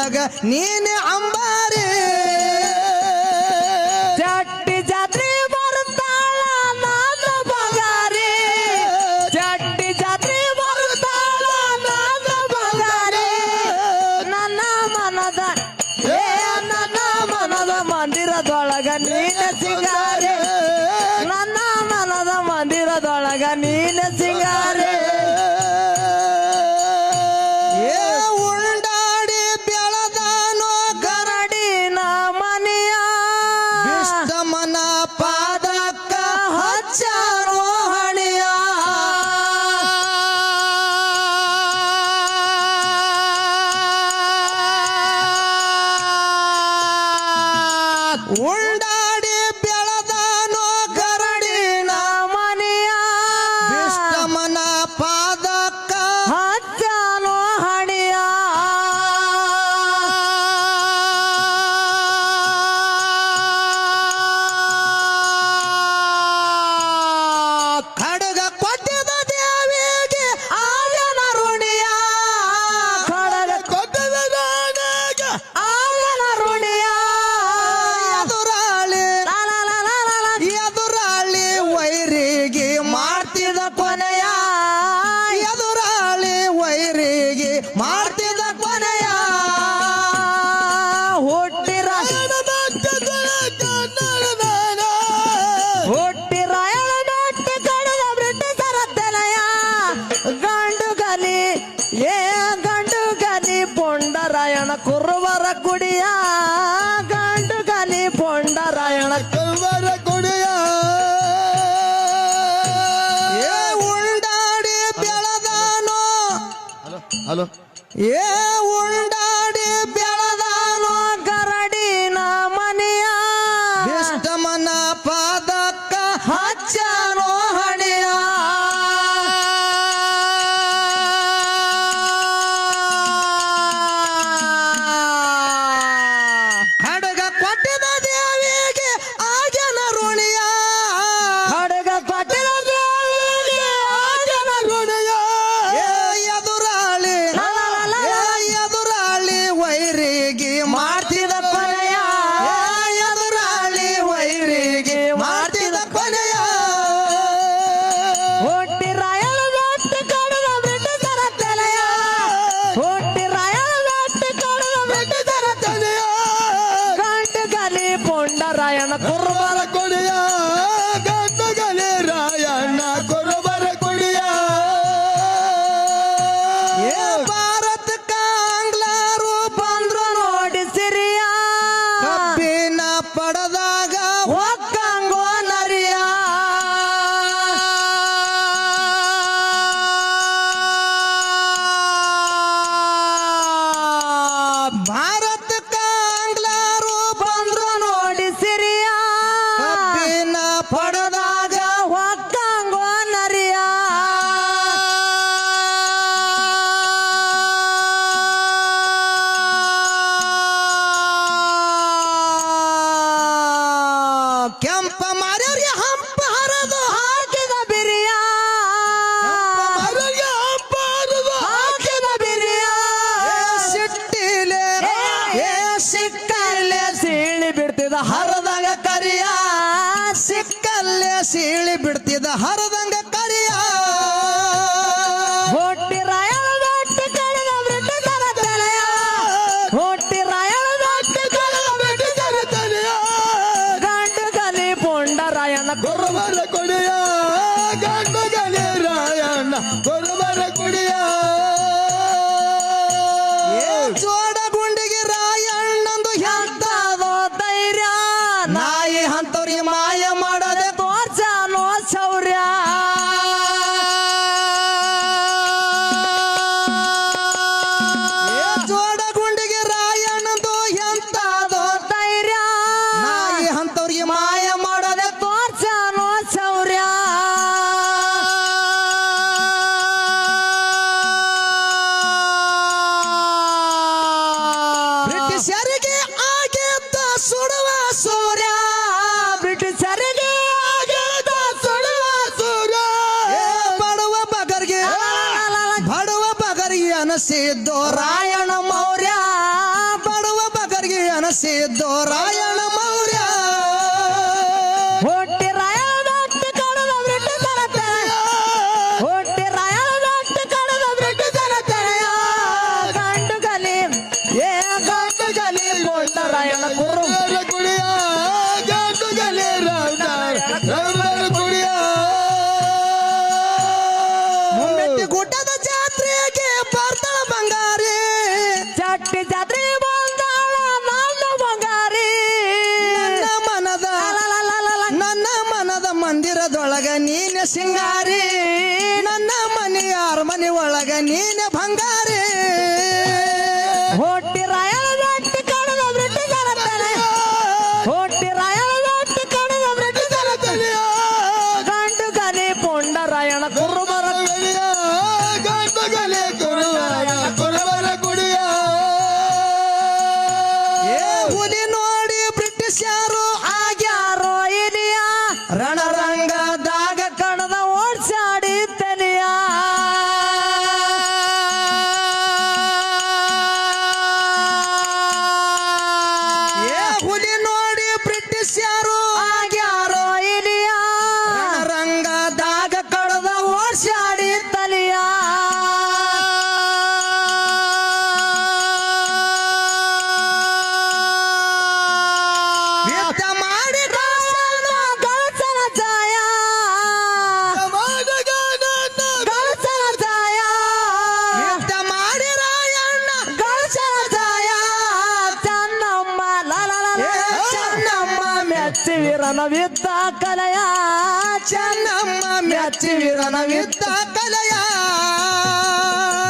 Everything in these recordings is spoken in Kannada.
ಒಳಗ ನೀನೆ ಅಂಬಾರಿ ಚಟ್ಟಿ ಜಾತ್ರೆ ಬರ್ತಾಳ ನಾದ ಬಂಗಾರಿ ಚಟ್ಟಿ ಜಾತ್ರೆ ಬರ್ತಾಳ ನಾದ ಬಂಗಾರಿ ನನ್ನ ಮನದ ನನ್ನ ಮನದ ಮಂದಿರದೊಳಗ ನೀನ ಸಿಂಗಾರಿ ನನ್ನ ಮನದ ಮಂದಿರದೊಳಗ ನೀನ ಸಿಂಗಾರಿ ಉಂಡಾಡಿ ಬೆಳದಾನೋ ಗರಡಿನ ಮನೆಯ ಮನ ಪಾದಕ್ಕ ಹಚ್ಚಾರೋ ಹಣಿಯ ಉಂಡಾಡಿ ಬೆಳದಾನೋ ಗರಡಿನ ಮನೆಯ ಮನ ಪಾದಕ್ಕ ಹಚ್ಚಾರೋ ಹಣಿಯ ಖಡ್ಗ ಕೊಟ್ಟಿದ ದೇವಿಗೆ ಆಯನ ಋಣಿಯ ಖಡಗ ಕೊಟ್ಟಿದ ನಾಡಿಗೆ ಆಯನ ಋಣಿಯ ಎದುರಾಳಿ ಲಾಲಾಲಾಲಾಲಾ. ಎದುರಾಳಿ ವೈರಿಗೆ ಮಾಡ್ತಿದ ಕೊನೆಯ ಎದುರಾಳಿ ವೈರಿಗೆ ಮಾಡ್ತಿದ ಕೊನೆಯ ಹುಟ್ಟಿರ ಹುಟ್ಟಿರಾಯಣ ನೊಟ್ಟಿ ಕಡದ ಬ್ರಿಟಿಷರ ತೆನೆಯ ಗಂಡು ಗಲಿ ಗಂಡು ಗಲಿ ಪೊಂಡರಾಯಣ ಕುರುಬರ ಗುಡಿಯ ಗಂಡು ಗಲಿ ಪೊಂಡರಾಯಣ ಕುರುಬರ ಗುಡಿಯ ಉಂಡಾಡಿ ಬೆಳದಾನೋ ಹಲೋ ಉಂಡಾಡಿ ಬೆಳದಾನೋ ಗರಡಿನ ಮನೆಯ ಮನ ಪಾದಕ್ಕ ಹಚ್ಚಾರೋ ಹಣಿಯ ಖಡ್ಗ ಕೊಟ್ಟಿದ ದೇವಿಗೆ ಆಗನ ಋಣಿಯ ಖಡ್ಗ ಕೊಟ್ಟಿದ ದೇವಿಗೆ ಆಜನ ಋಣಿಯ ಎದುರಾಳಿ ಎದುರಾಳಿ ವೈರಿಗೆ ಮಾಡ್ತಿದ ಕೊನೆಯ ಎದುರಾಳಿ ವೈರಿಗೆ ಮಾಡ್ತಿದ ಕೊನೆಯ ಹುಟ್ಟಿರಾಯಣ ನೊಟ್ಟಿ ಕಡದ ಬ್ರಿಟಿಷರ ತೆನೆಯ ಹುಟ್ಟಿರಾಯಣ ನೊಟ್ಟಿ ಕಡದ ಬ್ರಿಟಿಷರ ಕೊನೆಯ ಗಂಡು ಗಲಿ ಪೊಂಡರಾಯಣ ಕುರುಬರ ಕೊಡಿಯ ಗಂಡಗಲೆ ರಾಯಣ್ಣ ಕುರುಬರ ಕೊಡಿಯ ಭಾರತಕ್ಕ ಆಂಗ್ಲರು ಬಂದ್ರು ನೋಡಿ ಸಿರಿಯ ಕಬ್ಬಿನ ಪಡೆದಾಗ ಒಕ್ಕಂಗೋ ನರಿಯ ಭಾರತಕ್ಕ ಆಂಗ್ಲರು ಬಂದ್ರು ನೋಡಿ ಸಿರಿಯ ಕಬ್ಬಿನ ಪಡೆದಾಗ ಒಕ್ಕಂಗೋ ನರಿಯ ಕೆಂಪ ಮಾರ್ಯರಿಗೆ ಹಂಪ ಹರದು ಹಾಕಿದ ಬಿರಿಯ ಮಾರ್ಯರಿಗೆ ಹಂಪ ಹರದು ಹಾಕಿದ ಬಿರಿಯ ಸಿಟ್ಟಿಲೆ ಸಿಕ್ಕಲ್ಲೇ ಸೀಳಿ ಬಿಡ್ತಿದ ಹರದಂಗ ಕರಿಯ ಸಿಕ್ಕಲ್ಲೇ ಸೀಳಿ ಬಿಡ್ತಿದ ಹರದಂಗ ಕರಿಯ ಹುಟ್ಟಿರಾಯಣ ನೊಟ್ಟಿ ಕಡದ ಬ್ರಿಟಿಷರ ತೆನೆಯ ಹುಟ್ಟಿರಾಯಣ ನೊಟ್ಟಿ ಕಡದ ಬ್ರಿಟಿಷರ ತನೆಯ ಗಂಡು ಗಲಿ ಪೊಂಡರಾಯಣ ಕುರುಬರ ಕೊಡಿಯ ಗಂಡಗಲೆ ರಾಯಣ್ಣ ಕುರುಬರ ಕೊಡಿಯ ಜೋಡ ಗುಂಡಿಗೆ ರಾಯಣ್ಣಂದು ಎಂತದೋ ಧೈರ್ಯ ನಾಯಿ ಹಂತವ್ರಿಗೆ ಮಾಯ ಮಾಡದೆ ತೋರ್ಸನೋ ಶೌರ್ಯ ಜೋಡ ಗುಂಡಿಗೆ ರಾಯಣ್ಣಂದು ಎಂತದೋ ಧೈರ್ಯ ನಾಯಿ ಹಂತವ್ರಿಗೆ ಮಾಯ ಮಾಡದೆ ತೋರ್ಸನೋ ಶೌರ್ಯ ಬ್ರಿಟಿಷರಿಗೆ ಆಗಿದ್ದ ಸುಡುವ ಸೂರ್ಯ ಬ್ರಿಟಿಷರಿಗೆ ಆಗಿದ್ದ ಸುಡುವ ಸೂರ್ಯ ಬಡವ ಬಗರ್ಗೆ ಅನಸಿದ್ದು ರಾಯಣ ಮೌರ್ಯ ಬ್ಯಾರೆ ಹೊಟ್ಟಿ ರಾಯಣ ಬೆಟ್ಟ ಕಡದ ಬ್ರಿಟಿಷರ ತಲೆ ಹೊಟ್ಟಿ ರಾಯಣ ಬೆಟ್ಟ ಕಡದ ಬ್ರಿಟಿಷರ ತಲೆ ಗಂಡು ಗಲಿ ಪುಂಡ ರಾಯಣ ಕುರುಬರ ಗಂಡು ಗಲಿ ಕುರುಬರ ಕುಡಿಯ ಹುಲಿ ನೋಡಿ ಬ್ರಿಟಿಷರು ಆಗ್ಯಾರೋ ಇಲಿಯ ರಣರಂಗದಾಗ ಕಡದ ಓಡ್ಸಾಡಿ ತಲಿಯ ಹುಲಿ ನೋಡಿ ಬ್ರಿಟಿಷರು ಆಗ್ಯಾರೋ ಇಲಿಯ ರಣರಂಗದಾಗ ಕಡದ ಓಡ್ಸಾಡಿ ತಲಿಯ ಯುದ್ಧ ಮಾಡಿ ಗಳಸನ ಛಾಯ ಗಳಸನ ಛಾಯ ಯುದ್ಧ ಮಾಡಿ ರಾಯಣ್ಣ ಗಳಸನ ಛಾಯ ಚೆನ್ನಮ್ಮ ಚೆನ್ನಮ್ಮ ಮೆಚ್ಚಿ ವೀರನ ವಿದ್ದ ಕಲೆಯ ಚೆನ್ನಮ್ಮ ಮೆಚ್ಚಿ ವೀರನ ವಿದ್ದ ಕಲೆಯ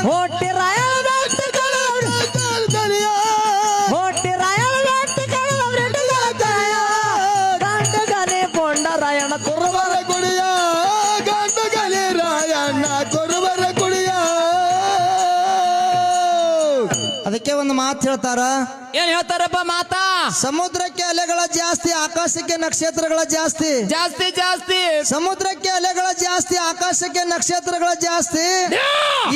ಹೊಟ್ಟಿ ರಾಯಣ ಬೆಟ್ಟ ಕಳೆದ ಹೊಟ್ಟಿ ರಾಯಣ ಬೆಟ್ಟ ಕಳೆದ ಬ್ರಿಟಿಷರ ತಲೆಯ ಗಂಡು ಗಲಿ ಪುಂಡ ರಾಯಣ ಕುರುಬರ ಕುಡಿಯ ಗಂಡು ಗಲಿ ರಾಯಣ್ಣ ಕುರುಬರ ಕುಡಿಯ ಅದಕ್ಕೆ ಒಂದು ಮಾತು ಹೇಳ್ತಾರ ಏನ್ ಹೇಳ್ತಾರಪ್ಪ ಮಾತಾ ಸಮುದ್ರಕ್ಕೆ ಅಲೆಗಳ ಜಾಸ್ತಿ ಆಕಾಶಕ್ಕೆ ನಕ್ಷತ್ರಗಳ ಜಾಸ್ತಿ ಜಾಸ್ತಿ ಜಾಸ್ತಿ ಸಮುದ್ರಕ್ಕೆ ಅಲೆಗಳ ಜಾಸ್ತಿ ಆಕಾಶಕ್ಕೆ ನಕ್ಷತ್ರಗಳ ಜಾಸ್ತಿ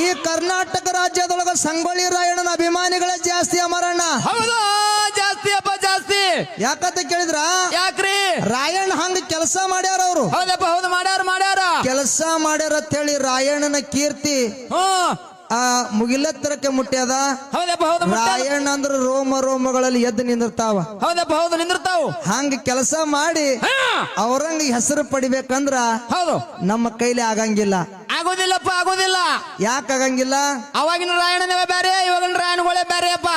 ಈ ಕರ್ನಾಟಕ ರಾಜ್ಯದೊಳಗ ಸಂಗೊಳ್ಳಿ ರಾಯಣ್ಣನ ಅಭಿಮಾನಿಗಳ ಜಾಸ್ತಿ ಅಮರಣ್ಣ ಹೌದು ಜಾಸ್ತಿ ಅಪ್ಪ ಜಾಸ್ತಿ ಯಾಕಂತ ಕೇಳಿದ್ರ ಯಾಕ್ರಿ ರಾಯಣ್ಣ ಹಂಗ ಕೆಲಸ ಮಾಡ್ಯಾರ ಅವರು ಹೌದಪ್ಪ ಹೌದು ಮಾಡ್ಯಾರ ಮಾಡ್ಯಾರ ಕೆಲಸ ಮಾಡ್ಯಾರ ಅಂತ ಹೇಳಿ ರಾಯಣ್ಣನ ಕೀರ್ತಿ ಹ್ಮ್ ಆ ಮುಗಿಲೆತ್ತರಕ್ಕೆ ಮುಟ್ಟ್ಯದ ಹೌದಪ್ಪ ಹೌದು ರಾಯಣ್ಣ ಅಂದ್ರ ರೋಮ ರೋಮಗಳಲ್ಲಿ ಎದ್ದು ನಿಂದಿರ್ತಾವ ಹೌದಪ್ಪ ಹೌದು ನಿಂದಿರ್ತಾವು ಹಂಗ ಕೆಲಸ ಮಾಡಿ ಅವ್ರಂಗ ಹೆಸರು ಪಡಿಬೇಕಂದ್ರ ಹೌದು ನಮ್ಮ ಕೈಲಿ ಆಗಂಗಿಲ್ಲ ಆಗೋದಿಲ್ಲಪ್ಪ ಆಗೋದಿಲ್ಲ ಯಾಕೆ ಆಗಂಗಿಲ್ಲ ಅವಾಗಿನ ರಾಯಣ್ಣನೇ ಬೇರೆ ಇವಾಗಿನ ರಾಯಣ್ಣಗಳೇ ಬೇರೆ ಅಪ್ಪ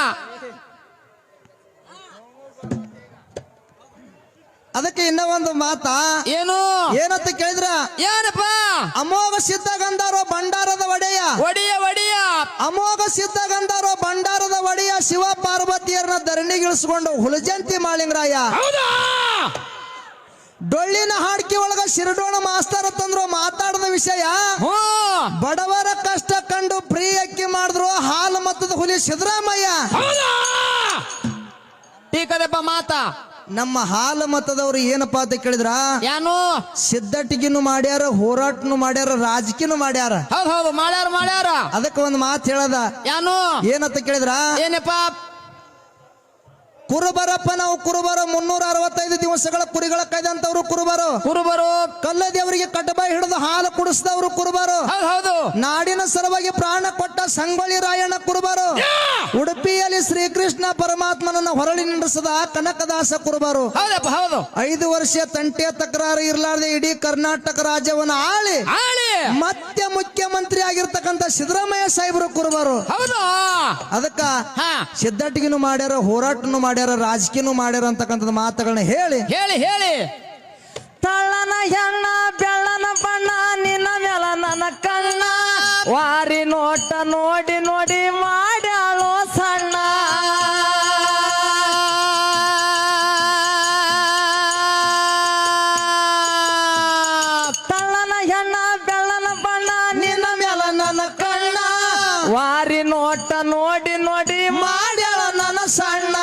ಅದಕ್ಕೆ ಇನ್ನ ಒಂದು ಮಾತಾ ಏನು ಏನಂತ ಕೇಳಿದ್ರ ಏನಪ್ಪ ಅಮೋಘ ಸಿದ್ಧಗಂಧಾರೋ ಭಂಡಾರದ ಒಡೆಯ ಒಡಿಯ ಒಡಿಯ ಅಮೋಘ ಸಿದ್ಧಗಂಧಾರೋ ಭಂಡಾರದ ಒಡೆಯ ಶಿವ ಪಾರ್ವತಿಯರನ್ನ ಧರಣಿಗಿಳಿಸ್ಕೊಂಡು ಹುಲಜಂತಿ ಮಾಳಿಂಗರಾಯ ಹೌದಾ ಡೊಳ್ಳಿನ ಹಾಡ್ಕಿ ಒಳಗ ಶಿರಡೋಣ ಮಾಸ್ತರ ತಂದ್ರು ಮಾತಾಡದ ವಿಷಯ ಬಡವರ ಕಷ್ಟ ಕಂಡು ಫ್ರೀ ಅಕ್ಕಿ ಮಾಡಿದ್ರು ಹಾಲು ಮತ್ತದ ಹುಲಿ ಸಿದ್ದರಾಮಯ್ಯ ಟೀಕದಪ್ಪ ಮಾತಾ ನಮ್ಮ ಹಾಲು ಮತದವ್ರು ಏನಪ್ಪಾ ಅಂತ ಕೇಳಿದ್ರ ಏನು ಸಿದ್ದಟಿಗಿನು ಮಾಡ್ಯಾರ ಹೋರಾಟನು ಮಾಡ್ಯಾರ ರಾಜಕೀಯನು ಮಾಡ್ಯಾರ ಹೌದು ಹೌದು ಮಾಡ್ಯಾರ ಮಾಡ್ಯಾರ ಅದಕ್ಕೆ ಒಂದು ಮಾತು ಹೇಳದ ಏನು ಏನಂತ ಕೇಳಿದ್ರ ಏನಪ್ಪ ಕುರುಬರಪ್ಪ ನಾವು ಕುರುಬರು 365 ದಿವಸಗಳ ಕುರಿಗಳ ಕೈದಂತವ್ರು ಕುರುಬರು ಕುರುಬರು ಕಲ್ಲ ದೇವರಿಗೆ ಕಟ್ಟಬಾಯಿ ಹಿಡಿದು ಹಾಲು ಕುಡಿಸಿದವರು ಕುರುಬರು ಹೌದು ಹೌದು ನಾಡಿನ ಸಲುವಾಗಿ ಪ್ರಾಣ ಕೊಟ್ಟ ಸಂಗೊಳ್ಳಿ ರಾಯಣ್ಣ ಕುರುಬರು ಉಡುಪಿಯಲ್ಲಿ ಶ್ರೀಕೃಷ್ಣ ಪರಮಾತ್ಮನನ್ನ ಹೊರಳಿ ನಿಂಡಿಸದ ಕನಕದಾಸ ಕುರುಬರು ಹೌದಪ್ಪ ಹೌದು 5 ವರ್ಷ ತಂಟೆ ತಕರಾರು ಇರ್ಲಾರ್ದೆ ಇಡೀ ಕರ್ನಾಟಕ ರಾಜ್ಯವನ್ನು ಆಳಿ ಮತ್ತೆ ಮುಖ್ಯಮಂತ್ರಿ ಆಗಿರ್ತಕ್ಕಂಥ ಸಿದ್ದರಾಮಯ್ಯ ಸಾಹೇಬರು ಕುರುಬರು ಹೌದು ಅದಕ್ಕ ಸಿದ್ದಟಿಗಿನು ಮಾಡ್ಯಾರ ಹೋರಾಟನು ಮಾಡ್ಯಾರ ರಾಜಕೀಯನು ಮಾಡ್ಯಾರ ಅಂತಕ್ಕಂಥದ್ದು ಮಾತುಗಳನ್ನ ಹೇಳಿ ಹೇಳಿ ಹೇಳಿ ತಳ್ಳನ ಹೆಣ್ಣ ಬೆಳ್ಳನ ಬಣ್ಣ ನಿನ್ನ ಮೇಲ ನನ್ನ ಕಣ್ಣ ವಾರಿ ನೋಟ ನೋಡಿ ನೋಡಿ ಮಾಡ್ಯಾಳೋ ಸಣ್ಣ ತಳ್ಳನ ಹೆಣ್ಣ ಬೆಳ್ಳನ ಬಣ್ಣ ನಿನ್ನ ಮೇಲ ನನ್ನ ಕಣ್ಣ ವಾರಿ ನೋಟ ನೋಡಿ ನೋಡಿ ಮಾಡ್ಯಾಳ ನನ್ನ ಸಣ್ಣ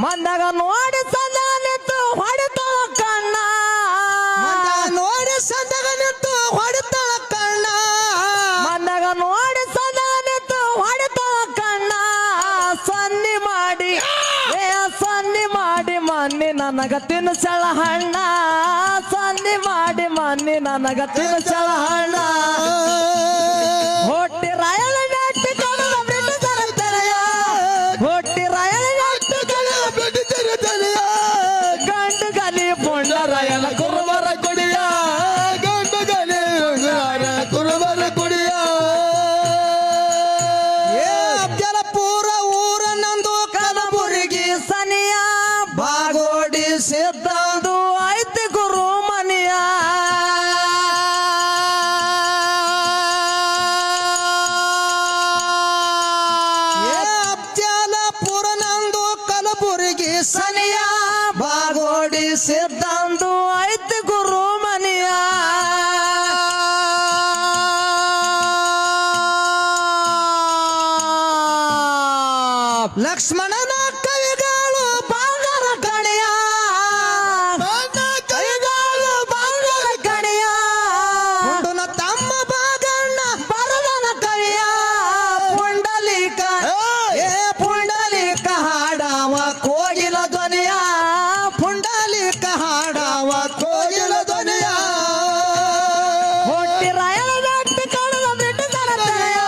ಮಂದಾಗ ನೋಡಿ ಸಂದಾಗ ನಿಂತು ಹೊಡಿತಾಳ ಕಣ್ಣ ನೋಡಿ ಸಂದಾಗ ನಿಂತು ಹೊಡಿತಾಳ ಕಣ್ಣ ಮಂದಾಗ ನೋಡಿ ಸಂದಾಗ ನಿಂತು ಹೊಡಿತಾಳ ಕಣ್ಣ ಸನ್ನಿ ಮಾಡಿ ಸನ್ನಿ ಮಾಡಿ ಮನ್ನಿ ನನಗ ತಿನ್ಸಳ ಹಣ್ಣ ಸನ್ನಿ ಮಾಡಿ ಮನ್ನಿ ನನಗ ತಿನ್ಸಳ ಹಣ್ಣ ಹೊಟ್ಟಿ ರಾಯಳ ಬೆಟ್ಟ ಕಡದ ಬ್ರಿಟಿಷರ ತಲೆಯ ಹೊಟ್ಟಿ ರಾಯಳ ಬೆಟ್ಟ ಗಂಡು ಗಲಿ ಪುಂಡ ರಾಯಣ ಕುರುಬರ ಕುಡಿಯ ಗಂಡು ಗಲಿ ಕುರುಬರ ಕುಡಿಯ ಅಫ್ಜಲಪುರ ಊರ ನಂದು ಕಲಬುರಗಿ ಸನಿಯ ಬಾಗೋಡಿ ಸಿದ್ಧ ಅದು ಐತಿ ಲಕ್ಷ್ಮಣನ ಕವಿಗಳು ಬಂಗಾರ ಕಡೆಯ ಕವಿಗಳು ಬಂಗಾರ ಕಡೆಯ ಹುಡುನ ತಮ್ಮ ಬಾಗಣ್ಣ ಬರದನ ಕವಿಯ ಪುಂಡಲೀಕ ಏ ಪುಂಡಲೀಕ ಹಾಡವ ಕೋಗಿಲ ಧ್ವನಿಯ ಪುಂಡಲೀಕ ಹಾಡವ ಕೋಗಿಲ ಧ್ವನಿಯ ಹೊಟ್ಟಿ ರಾಯನ ಗಟ್ಟಿ ಕಳೆದ ಬಿಟ್ಟು ತರತೆಯ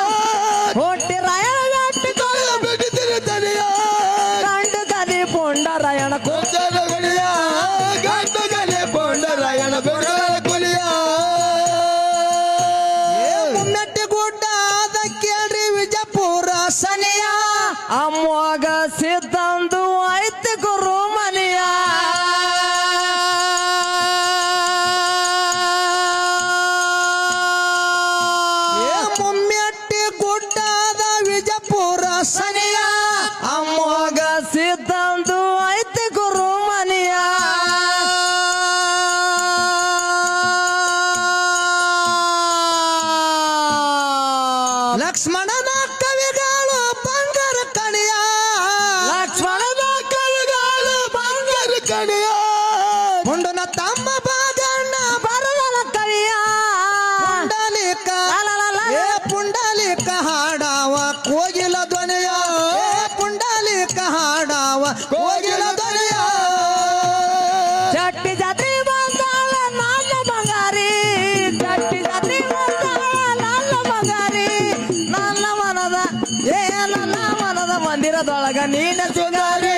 ಹೊಟ್ಟಿ ರಾಯನ ಗಟ್ಟಿ ಕಳೆದ ಬಿಟ್ಟಿದ್ದೀರಿ ಧ್ವನಿಯ ಕಂಡು ಕದಿ ಪುಂಡರಾಯಣ ಕೊಂದನ ಗುಳಿಯ ಗಂಡು ಗಲೆ ಪುಂಡರಾಯಣ ಬೆಂಗಳ ಗುಳಿಯ ಮುಮ್ಮೆಟ್ಟಿ ಗುಡ್ಡ ಅದ ಕೇಳ್ರಿ ವಿಜಯಪುರ ಸನಿಯ ಅಮ್ಮಗ ಸಿದ್ದಂದು ಐತಿ ಗುರು ಮನಿಯ ಮುಮ್ಮೆಟ್ಟಿ ಗುಡ್ಡ ಅದ ವಿಜಯಪುರ ಸನಿಯ ಅಮ್ಮಗ ಸಿದ್ದಂದು ಐತಿ ಗುರು ಮನಿಯ ಲಕ್ಷ್ಮಣನ ಕವಿಗಳು ಬಂಗಾರ ಕಣಿಯ ಲಕ್ಷ್ಮಣನ ಕವಿಗಳು ಬಂಗಾರ ಕಣಿಯ ಹುಂಡನ ತಮ್ಮ ಬಾಗಣ್ಣ ಬರವನ ಕವಿಯ ಪುಂಡಲೀಕ ಏ ಪುಂಡಲೀಕ ಹಾಡವ ಕೋಗಿಲ ಧ್ವನಿಯ ಏ ಪುಂಡಲೀಕ ಹಾಡವ ಕೋಗಿಲ ಧ್ವನಿಯ ಚಟ್ಟಿ ಜಾತ್ರೆ ಬಂದಾಳ ನನ್ನ ಬಂಗಾರಿ ಚಟ್ಟಿ ಜಾತ್ರೆ ಬಂದಾಳ ನನ್ನ ಬಂಗಾರಿ ನನ್ನ ಮನದ ಏ ನನ್ನ ಮನದ ಮಂದಿರದೊಳಗ ನೀನ ಸಿಂಗಾರಿ